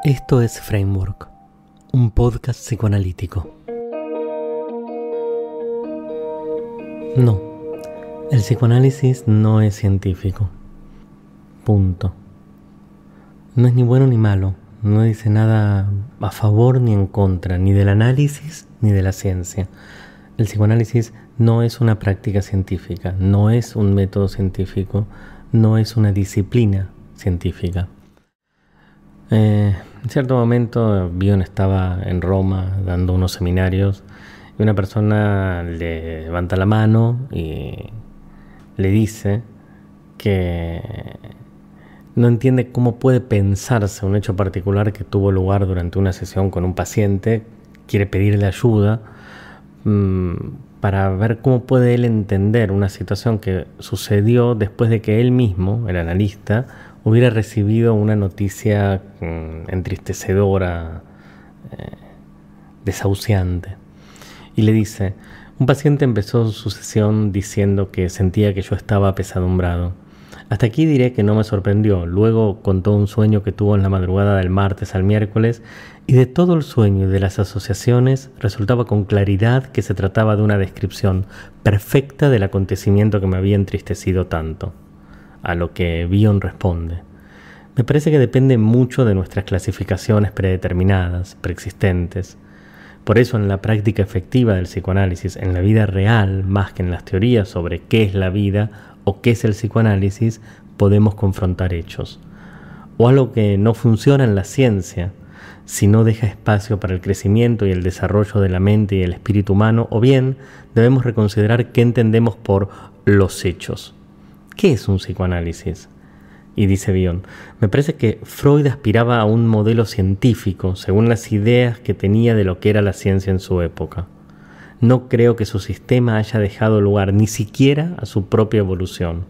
Esto es Framework, un podcast psicoanalítico. No, el psicoanálisis no es científico. Punto. No es ni bueno ni malo, no dice nada a favor ni en contra, ni del análisis ni de la ciencia. El psicoanálisis no es una práctica científica, no es un método científico, no es una disciplina científica. En cierto momento Bion estaba en Roma dando unos seminarios y una persona le levanta la mano y le dice que no entiende cómo puede pensarse un hecho particular que tuvo lugar durante una sesión con un paciente. Quiere pedirle ayuda para ver cómo puede él entender una situación que sucedió después de que él mismo, el analista, hubiera recibido una noticia entristecedora, desahuciante. Y le dice: un paciente empezó su sesión diciendo que sentía que yo estaba apesadumbrado. Hasta aquí diré que no me sorprendió. Luego contó un sueño que tuvo en la madrugada del martes al miércoles, y de todo el sueño y de las asociaciones resultaba con claridad que se trataba de una descripción perfecta del acontecimiento que me había entristecido tanto. A lo que Bion responde: me parece que depende mucho de nuestras clasificaciones predeterminadas, preexistentes. Por eso en la práctica efectiva del psicoanálisis, en la vida real, más que en las teorías sobre qué es la vida o qué es el psicoanálisis, podemos confrontar hechos. O algo que no funciona en la ciencia, si no deja espacio para el crecimiento y el desarrollo de la mente y el espíritu humano, o bien debemos reconsiderar qué entendemos por los hechos. ¿Qué es un psicoanálisis? Y dice Bion: me parece que Freud aspiraba a un modelo científico según las ideas que tenía de lo que era la ciencia en su época. No creo que su sistema haya dejado lugar ni siquiera a su propia evolución.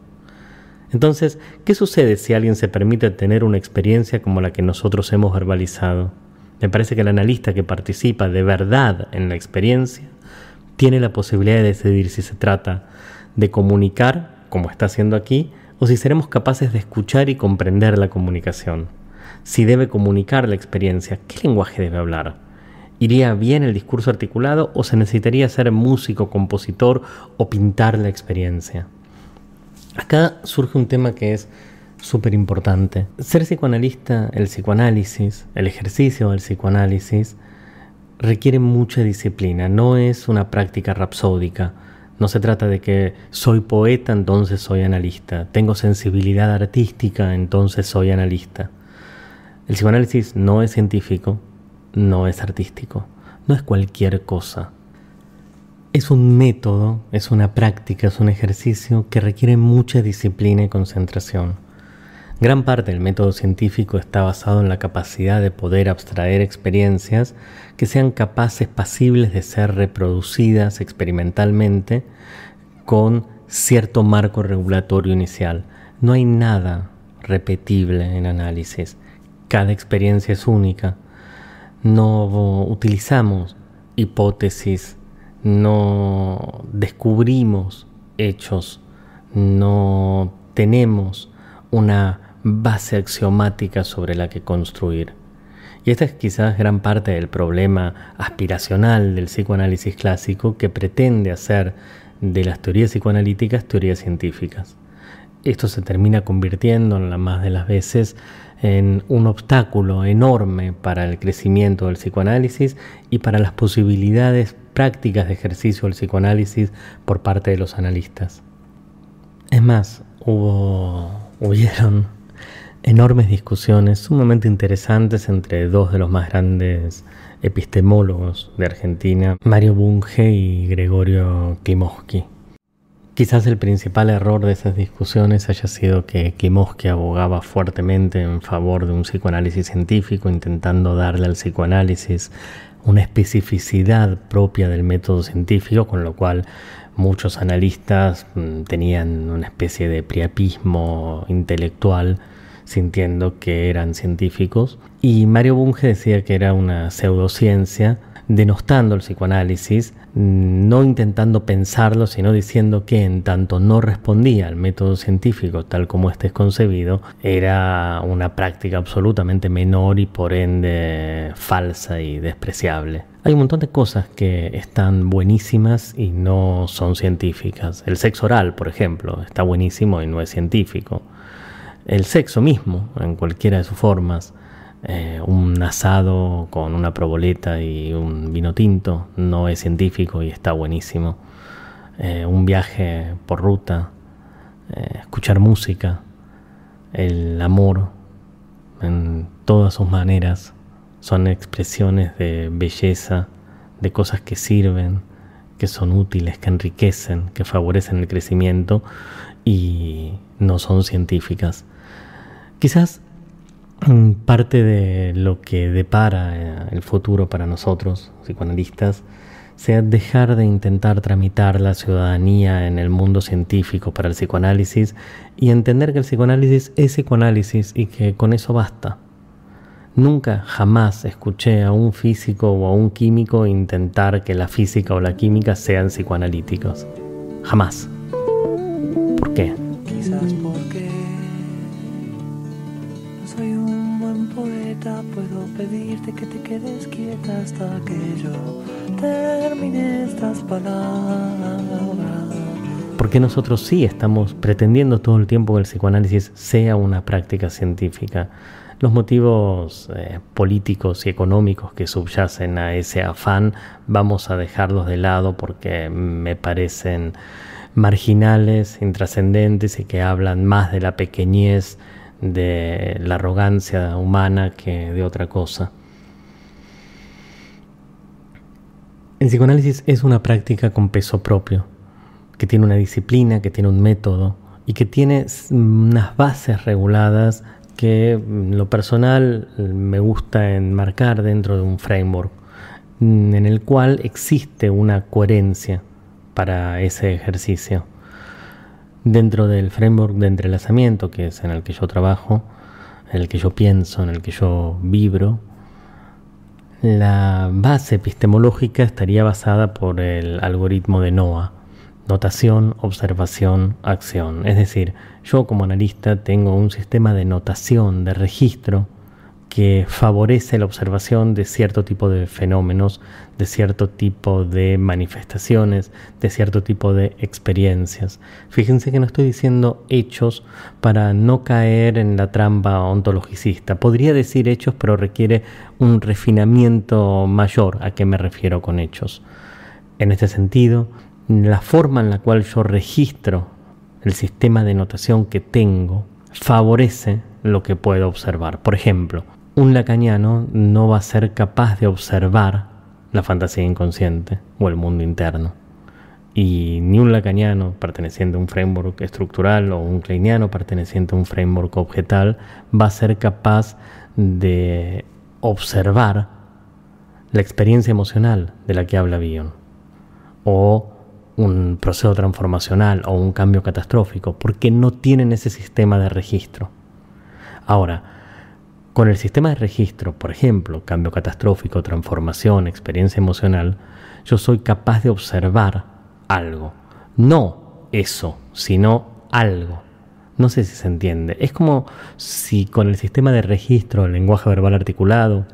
Entonces, ¿qué sucede si alguien se permite tener una experiencia como la que nosotros hemos verbalizado? Me parece que el analista que participa de verdad en la experiencia tiene la posibilidad de decidir si se trata de comunicar, como está haciendo aquí, o si seremos capaces de escuchar y comprender la comunicación. Si debe comunicar la experiencia, ¿qué lenguaje debe hablar? ¿Iría bien el discurso articulado o se necesitaría ser músico, compositor o pintar la experiencia? Acá surge un tema que es súper importante. Ser psicoanalista, el psicoanálisis, el ejercicio del psicoanálisis, requiere mucha disciplina, no es una práctica rapsódica. No se trata de que soy poeta, entonces soy analista. Tengo sensibilidad artística, entonces soy analista. El psicoanálisis no es científico, no es artístico, no es cualquier cosa. Es un método, es una práctica, es un ejercicio que requiere mucha disciplina y concentración. Gran parte del método científico está basado en la capacidad de poder abstraer experiencias que sean capaces, pasibles de ser reproducidas experimentalmente con cierto marco regulatorio inicial. No hay nada repetible en análisis. Cada experiencia es única. No utilizamos hipótesis, no descubrimos hechos, no tenemos una base axiomática sobre la que construir. Y esta es quizás gran parte del problema aspiracional del psicoanálisis clásico, que pretende hacer de las teorías psicoanalíticas teorías científicas. Esto se termina convirtiendo en la más de las veces en un obstáculo enorme para el crecimiento del psicoanálisis y para las posibilidades prácticas de ejercicio del psicoanálisis por parte de los analistas. Es más, hubieron enormes discusiones sumamente interesantes entre dos de los más grandes epistemólogos de Argentina, Mario Bunge y Gregorio Klimovsky. Quizás el principal error de esas discusiones haya sido que Klimovsky abogaba fuertemente en favor de un psicoanálisis científico, intentando darle al psicoanálisis una especificidad propia del método científico, con lo cual muchos analistas tenían una especie de priapismo intelectual, sintiendo que eran científicos. Y Mario Bunge decía que era una pseudociencia, denostando el psicoanálisis, no intentando pensarlo, sino diciendo que en tanto no respondía al método científico tal como este es concebido, era una práctica absolutamente menor y por ende falsa y despreciable. Hay un montón de cosas que están buenísimas y no son científicas. El sexo oral, por ejemplo, está buenísimo y no es científico. El sexo mismo, en cualquiera de sus formas, un asado con una proboleta y un vino tinto, no es científico y está buenísimo. Un viaje por ruta, escuchar música, el amor en todas sus maneras, son expresiones de belleza, de cosas que sirven, que son útiles, que enriquecen, que favorecen el crecimiento y no son científicas. Quizás parte de lo que depara el futuro para nosotros, psicoanalistas, sea dejar de intentar tramitar la ciudadanía en el mundo científico para el psicoanálisis y entender que el psicoanálisis es psicoanálisis y que con eso basta. Nunca, jamás escuché a un físico o a un químico intentar que la física o la química sean psicoanalíticos. Jamás. ¿Por qué? Quizás porque no soy un buen poeta, puedo pedirte que te quedes quieta hasta que yo termine estas palabras. Porque nosotros sí estamos pretendiendo todo el tiempo que el psicoanálisis sea una práctica científica. Los motivos políticos y económicos que subyacen a ese afán vamos a dejarlos de lado porque me parecen marginales, intrascendentes y que hablan más de la pequeñez, de la arrogancia humana que de otra cosa. El psicoanálisis es una práctica con peso propio, que tiene una disciplina, que tiene un método y que tiene unas bases reguladas que en lo personal me gusta enmarcar dentro de un framework en el cual existe una coherencia para ese ejercicio. Dentro del framework de entrelazamiento, que es en el que yo trabajo, en el que yo pienso, en el que yo vibro, la base epistemológica estaría basada por el algoritmo de Noah: notación, observación, acción. Es decir, yo como analista tengo un sistema de notación, de registro, que favorece la observación de cierto tipo de fenómenos, de cierto tipo de manifestaciones, de cierto tipo de experiencias. Fíjense que no estoy diciendo hechos para no caer en la trampa ontologicista. Podría decir hechos, pero requiere un refinamiento mayor. ¿A qué me refiero con hechos? En este sentido, la forma en la cual yo registro el sistema de notación que tengo favorece lo que puedo observar. Por ejemplo, un lacaniano no va a ser capaz de observar la fantasía inconsciente o el mundo interno. Y ni un lacaniano perteneciente a un framework estructural o un kleiniano perteneciente a un framework objetal va a ser capaz de observar la experiencia emocional de la que habla Bion, o un proceso transformacional o un cambio catastrófico, porque no tienen ese sistema de registro. Ahora, con el sistema de registro, por ejemplo, cambio catastrófico, transformación, experiencia emocional, yo soy capaz de observar algo. No eso, sino algo. No sé si se entiende. Es como si con el sistema de registro, el lenguaje verbal articulado,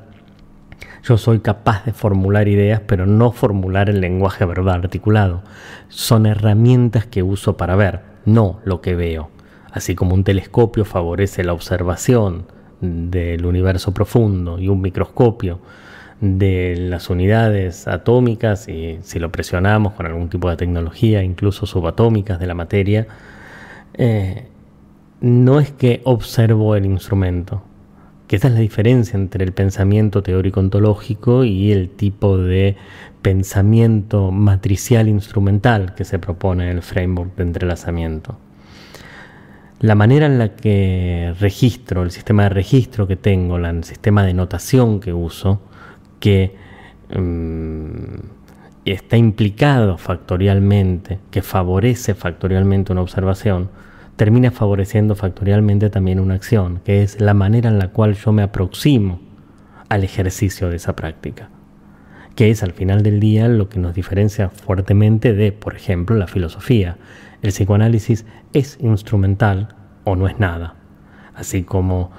yo soy capaz de formular ideas, pero no formular el lenguaje verbal articulado. Son herramientas que uso para ver, no lo que veo. Así como un telescopio favorece la observación del universo profundo y un microscopio de las unidades atómicas, y si lo presionamos con algún tipo de tecnología, incluso subatómicas de la materia, no es que observo el instrumento, que esa es la diferencia entre el pensamiento teórico ontológico y el tipo de pensamiento matricial instrumental que se propone en el framework de entrelazamiento. La manera en la que registro, el sistema de registro que tengo, el sistema de notación que uso, que está implicado factorialmente, que favorece factorialmente una observación, termina favoreciendo factorialmente también una acción, que es la manera en la cual yo me aproximo al ejercicio de esa práctica, que es al final del día lo que nos diferencia fuertemente de, por ejemplo, la filosofía. El psicoanálisis es instrumental o no es nada. Así como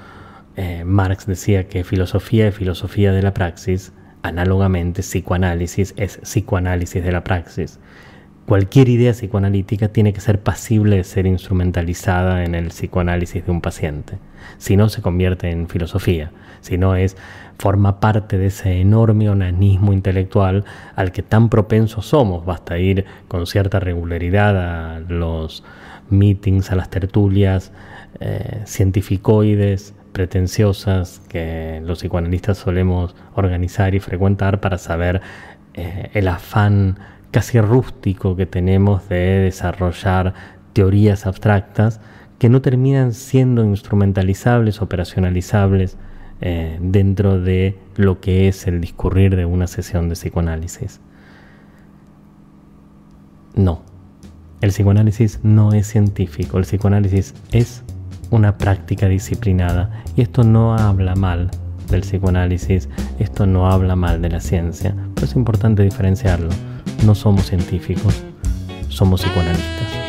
Marx decía que filosofía es filosofía de la praxis, análogamente psicoanálisis es psicoanálisis de la praxis. Cualquier idea psicoanalítica tiene que ser pasible de ser instrumentalizada en el psicoanálisis de un paciente. Si no, se convierte en filosofía. Si no, forma parte de ese enorme onanismo intelectual al que tan propensos somos. Basta ir con cierta regularidad a los meetings, a las tertulias cientificoides, pretenciosas que los psicoanalistas solemos organizar y frecuentar para saber el afán casi rústico que tenemos de desarrollar teorías abstractas que no terminan siendo instrumentalizables, operacionalizables dentro de lo que es el discurrir de una sesión de psicoanálisis. No, el psicoanálisis no es científico, el psicoanálisis es una práctica disciplinada, y esto no habla mal del psicoanálisis, esto no habla mal de la ciencia, pero es importante diferenciarlo. No somos científicos, somos psicoanalistas.